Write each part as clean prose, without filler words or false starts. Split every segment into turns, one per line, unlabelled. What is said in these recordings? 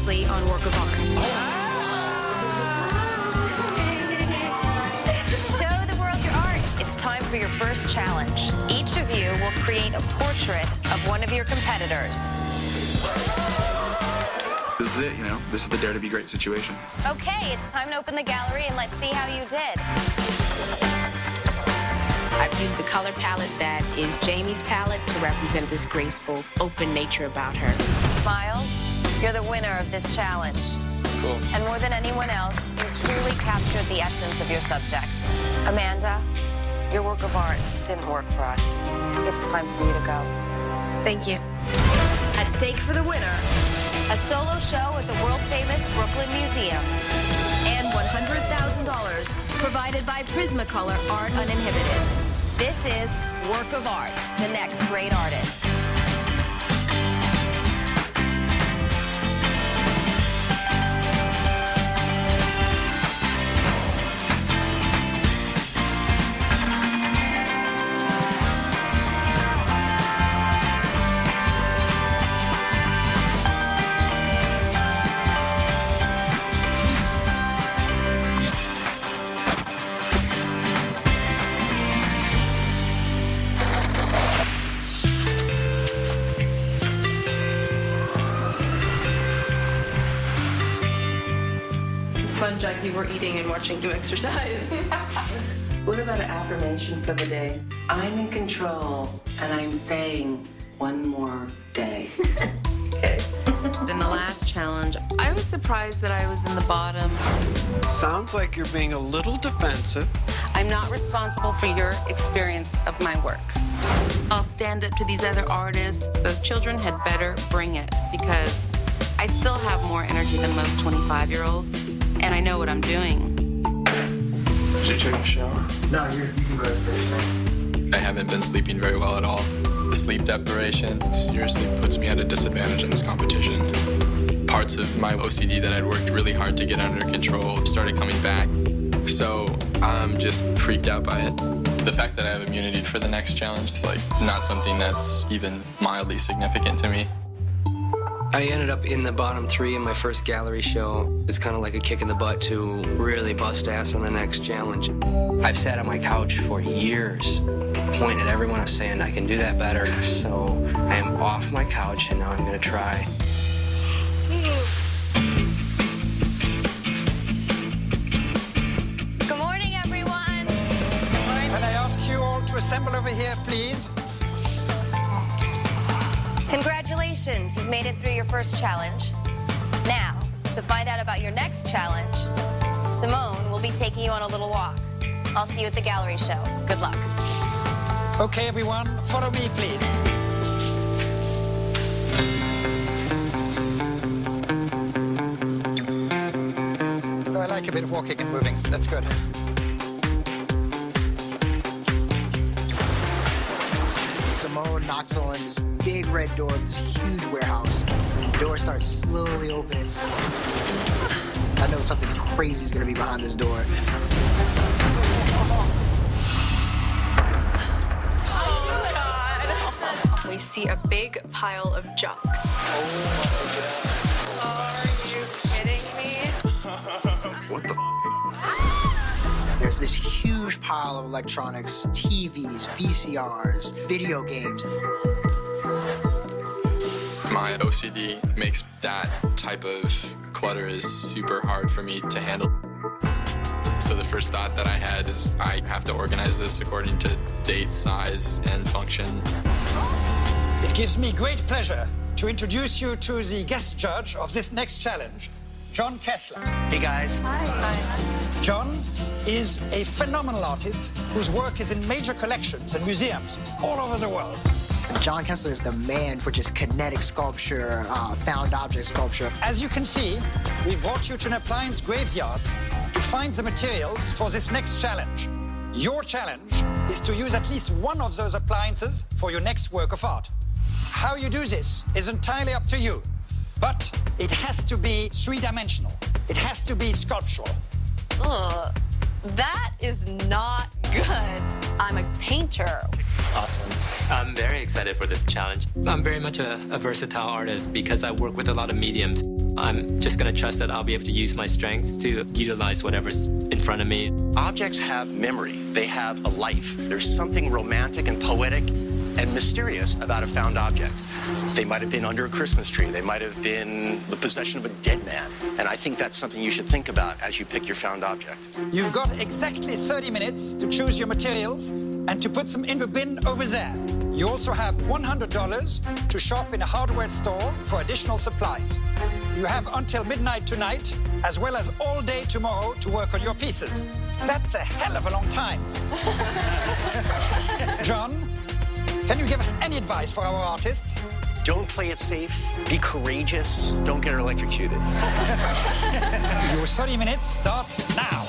previously on Work of Art.
Show the world your art. It's time for your first challenge. Each of you will create a portrait of one of your competitors.
This is it, you know? This is the Dare to Be Great situation.
Okay, it's time to open the gallery and let's see how you did.
I've used a color palette that is Jamie's palette to represent this graceful, open nature about her.
Miles, you're the winner of this challenge.
Cool.
And more than anyone else, you truly captured the essence of your subject. Amanda, your work of art didn't work for us. It's time for you to go.
Thank you.
At stake for the winner, a solo show at the world-famous Brooklyn Museum. And $100,000 provided by Prismacolor Art Uninhibited. This is Work of Art, the next great artist.
Fun, Jackie. We're eating and watching you exercise.
What about an affirmation for the day? I'm in control, and I'm staying one more day. Okay.
In the last challenge, I was surprised that I was in the bottom.
Sounds like you're being a little defensive.
I'm not responsible for your experience of my work. I'll stand up to these other artists. Those children had better bring it, because I still have more energy than most 25-year-olds, and I know what I'm doing.
Did you take a shower?
No, you can go first.
I haven't been sleeping very well at all. The sleep deprivation seriously puts me at a disadvantage in this competition. Parts of my OCD that I'd worked really hard to get under control started coming back. So I'm just freaked out by it. The fact that I have immunity for the next challenge is like not something that's even mildly significant to me.
I ended up in the bottom 3 in my first gallery show. It's kind of like a kick in the butt to really bust ass on the next challenge. I've sat on my couch for years, pointing at everyone and saying I can do that better. So I am off my couch and now I'm gonna try.
Good morning, everyone. Good morning.
Can I ask you all to assemble over here, please?
Congratulations, you've made it through your first challenge. Now, to find out about your next challenge, Simone will be taking you on a little walk. I'll see you at the gallery show. Good luck.
Okay, everyone, follow me, please. Oh, I like a bit of walking and moving. That's good.
Simone knocks on this big red door of this huge warehouse. The door starts slowly opening. I know something crazy is gonna be behind this door.
Oh, God. We see a big pile of junk.
Are you kidding me?
What the?
There's this huge pile of electronics, TVs, VCRs, video games.
My OCD makes that type of clutter is super hard for me to handle. So the first thought that I had is I have to organize this according to date, size, and function.
It gives me great pleasure to introduce you to the guest judge of this next challenge, John Kessler.
Hey, guys.
Hi.
John is a phenomenal artist whose work is in major collections and museums all over the world.
John Kessler is the man for just kinetic sculpture, found object sculpture.
As you can see, we brought you to an appliance graveyard to find the materials for this next challenge. Your challenge is to use at least one of those appliances for your next work of art. How you do this is entirely up to you, but it has to be three-dimensional. It has to be sculptural.
Ugh, that is not good. I'm a painter.
Awesome. I'm very excited for this challenge. I'm very much a versatile artist because I work with a lot of mediums.
I'm just going to trust that I'll be able to use my strengths to utilize whatever's in front of me.
Objects have memory. They have a life. There's something romantic and poetic and mysterious about a found object. They might have been under a Christmas tree. They might have been the possession of a dead man. And I think that's something you should think about as you pick your found object.
You've got exactly 30 minutes to choose your materials and to put them in the bin over there. You also have $100 to shop in a hardware store for additional supplies. You have until midnight tonight, as well as all day tomorrow, to work on your pieces. That's a hell of a long time. John, can you give us any advice for our artist?
Don't play it safe. Be courageous. Don't get her electrocuted.
Your 30 minutes starts now.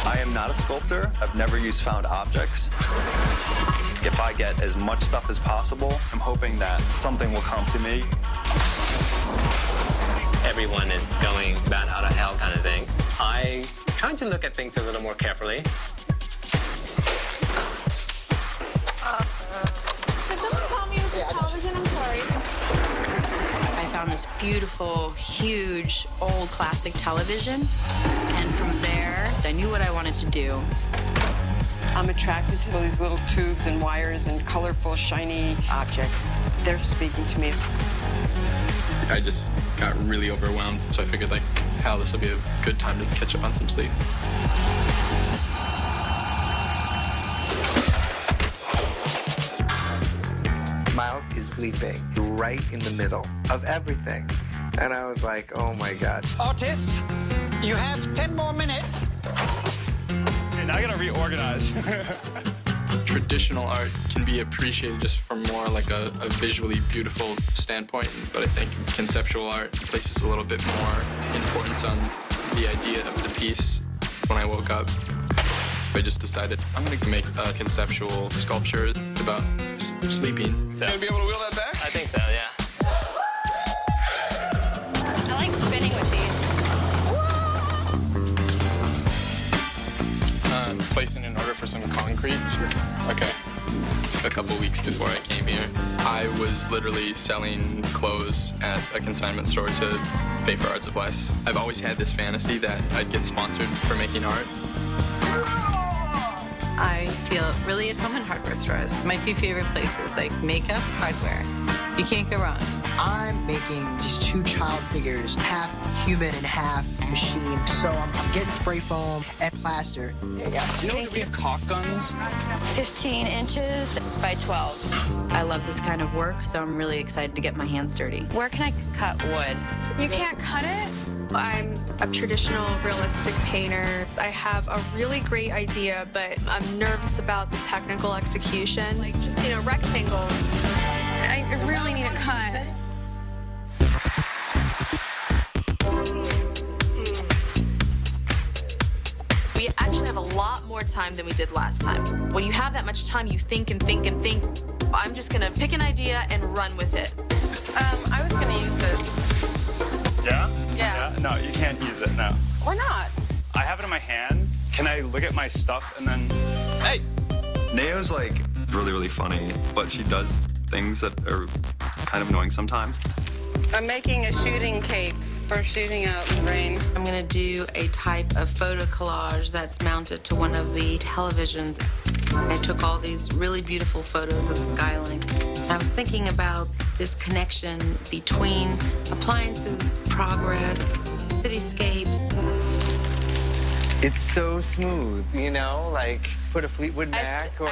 I am not a sculptor. I've never used found objects. If I get as much stuff as possible, I'm hoping that something will come to me.
Everyone is going bat out of hell kind of thing. I'm trying to look at things a little more carefully.
Awesome. Could someone call me with television? I'm sorry.
I found this beautiful, huge, old classic television. And from there, I knew what I wanted to do.
I'm attracted to these little tubes and wires and colorful, shiny objects. They're speaking to me.
I just got really overwhelmed, so I figured, like, hell, this will be a good time to catch up on some sleep.
Miles is sleeping right in the middle of everything. And I was like, oh my God.
Artists, you have 10 more minutes.
And I gotta reorganize.
Traditional art can be appreciated just from more like a visually beautiful standpoint, but I think conceptual art places a little bit more importance on the idea of the piece. When I woke up, I just decided I'm gonna make a conceptual sculpture about sleeping.
So, gonna be able to wheel that back?
I think so, yeah.
I like spinning with these.
Placing an order for some concrete? Sure. Okay. A couple weeks before I came here, I was literally selling clothes at a consignment store to pay for art supplies. I've always had this fantasy that I'd get sponsored for making art.
I feel really at home in hardware stores. My two favorite places, like makeup, hardware. You can't go wrong.
I'm making these two child figures, half human and half machine. So I'm getting spray foam and plaster.
There you go.
Do you know what we have caulk guns?
15 inches by 12.
I love this kind of work, so I'm really excited to get my hands dirty.
Where can I cut wood?
You can't cut it. I'm a traditional realistic painter. I have a really great idea, but I'm nervous about the technical execution. Like just, rectangles. I really need a cut.
We actually have a lot more time than we did last time. When you have that much time, you think and think and think. I'm just gonna pick an idea and run with it.
I was gonna use this.
Yeah?
Yeah.
No, you can't use it, no.
Or not.
I have it in my hand. Can I look at my stuff and then... Hey! Neo's, like, really, really funny, but she does things that are kind of annoying sometimes.
I'm making a shooting cape for shooting out in the rain.
I'm gonna do a type of photo collage that's mounted to one of the televisions. I took all these really beautiful photos of the skyline. I was thinking about this connection between appliances, progress, cityscapes.
It's so smooth, like put a Fleetwood Mac or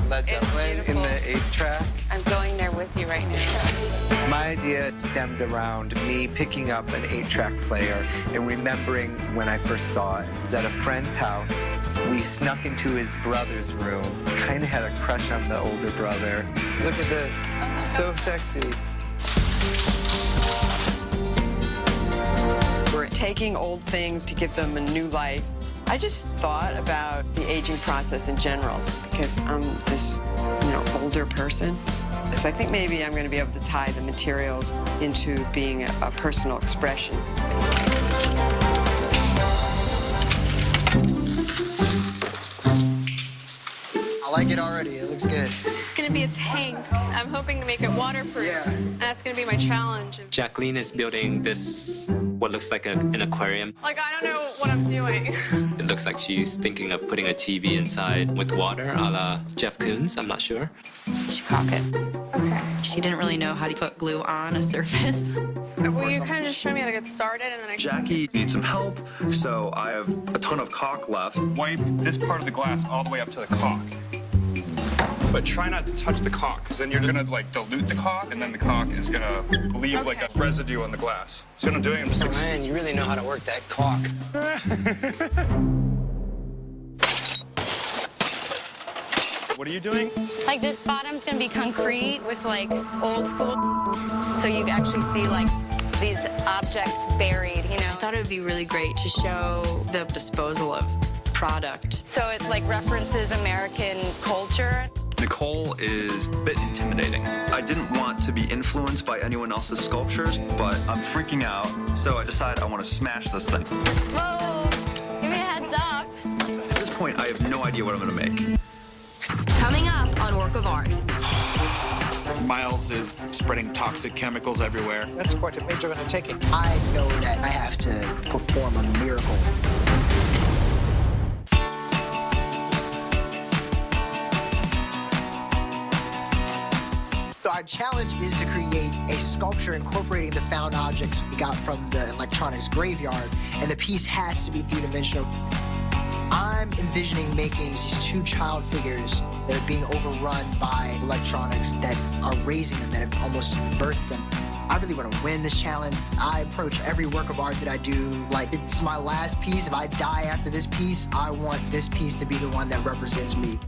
Led Zeppelin in the 8-track.
I'm going there with you right now.
My idea stemmed around me picking up an 8-track player and remembering when I first saw it, at a friend's house. We snuck into his brother's room, kind of had a crush on the older brother. Look at this, so sexy.
We're taking old things to give them a new life. I just thought about the aging process in general because I'm this, older person. So I think maybe I'm going to be able to tie the materials into being a personal expression.
A I like it already. It looks good.
It's gonna be a tank. I'm hoping to make it waterproof.
Yeah.
And that's gonna be my challenge.
Jacqueline is building this, what looks like an aquarium.
Like, I don't know what I'm doing.
It looks like she's thinking of putting a TV inside with water, a la Jeff Koons, I'm not sure.
She caulk it. Okay. She didn't really know how to put glue on a surface.
Will you kind of just show me how to get started and then I can...
Jackie needs some help, so I have a ton of caulk left. Wipe this part of the glass all the way up to the caulk. But try not to touch the caulk, because then you're gonna like dilute the caulk, and then the caulk is gonna leave like a residue on the glass. So what I'm doing, I'm just...
Oh, man, you really know how to work that caulk.
What are you doing?
Like this bottom's gonna be concrete with like old school, so you actually see like these objects buried, you know.
I thought it would be really great to show the disposal of product.
So it like references American culture.
Nicole is a bit intimidating. I didn't want to be influenced by anyone else's sculptures, but I'm freaking out, so I decided I want to smash this thing.
Whoa, give me a heads up.
At this point, I have no idea what I'm gonna make.
Coming up on Work of Art.
Miles is spreading toxic chemicals everywhere.
That's quite a major undertaking. I know that I have to perform a miracle. So our challenge is to create a sculpture incorporating the found objects we got from the electronics graveyard, and the piece has to be three-dimensional. I'm envisioning making these two child figures that are being overrun by electronics that are raising them, that have almost birthed them. I really want to win this challenge. I approach every work of art that I do like it's my last piece. If I die after this piece, I want this piece to be the one that represents me.